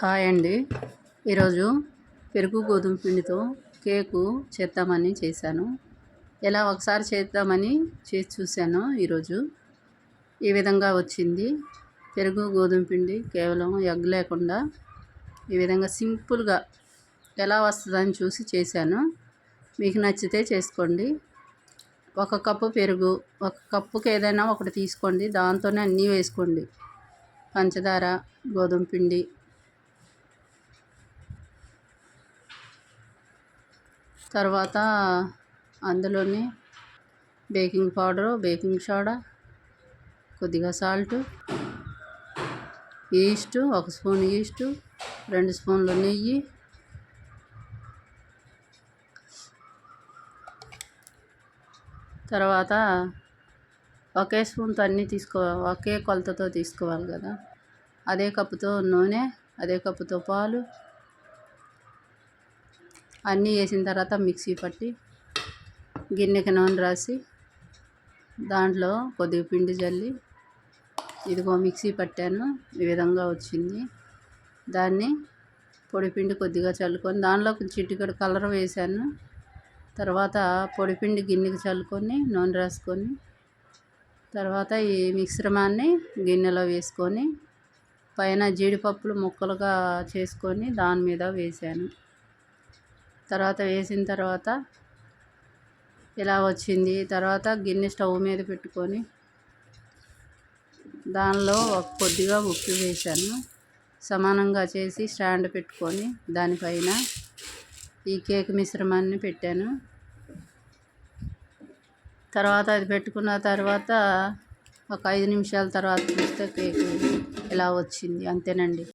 Hi అండి. ఈరోజు పెరుగు గోధుమ పిండితో కేకు చేద్దామని చేశాను. ఎలా ఒకసారి చేద్దామని చేసి చూశాను. ఈరోజు ఈ విధంగా వచ్చింది. పెరుగు గోధుమ పిండి కేవలం ఎగ్ లేకుండా ఈ విధంగా సింపుల్గా ఎలా వస్తుందని చూసి చేశాను. మీకు నచ్చితే చేసుకోండి. 1 కప్పు పెరుగు, 1 కప్పుకి ఏదైనా ఒకటి తీసుకోండి. దాంతోనే అన్నీ వేసుకోండి. పంచదార, గోధుమ పిండి, తర్వాత అందులోని బేకింగ్ పౌడరు, బేకింగ్ సోడా, కొద్దిగా సాల్టు, ఈస్టు 1 స్పూన్ ఈస్టు, 2 స్పూన్లు నెయ్యి, తర్వాత ఒకే స్పూన్తో అన్నీ ఒకే కొలతతో తీసుకోవాలి కదా. అదే కప్పుతో నూనె, అదే కప్పుతో పాలు అన్నీ వేసిన తర్వాత మిక్సీ పట్టి గిన్నెకి నూనె రాసి దాంట్లో కొద్దిగా పిండి జల్లి ఇదిగో మిక్సీ పట్టాను. ఈ విధంగా వచ్చింది. దాన్ని పొడిపిండి కొద్దిగా చల్లుకొని దానిలో చిటికెడు కలర్ వేసాను. తర్వాత పొడిపిండి గిన్నెకి చల్లుకొని నూనె రాసుకొని తర్వాత ఈ మిశ్రమాన్ని గిన్నెలో వేసుకొని పైన జీడిపప్పులు ముక్కలుగా చేసుకొని దాని మీద వేసాను. తర్వాత వేసిన తర్వాత ఇలా వచ్చింది. తర్వాత గిన్నె స్టవ్ మీద పెట్టుకొని దానిలో కొద్దిగా ఉప్పు వేసాను. సమానంగా చేసి స్టాండ్ పెట్టుకొని దానిపైన ఈ కేక్ మిశ్రమాన్ని పెట్టాను. తర్వాత అది పెట్టుకున్న తర్వాత ఒక 5 నిమిషాల తర్వాత చూస్తే కేక్ ఇలా వచ్చింది. అంతేనండి.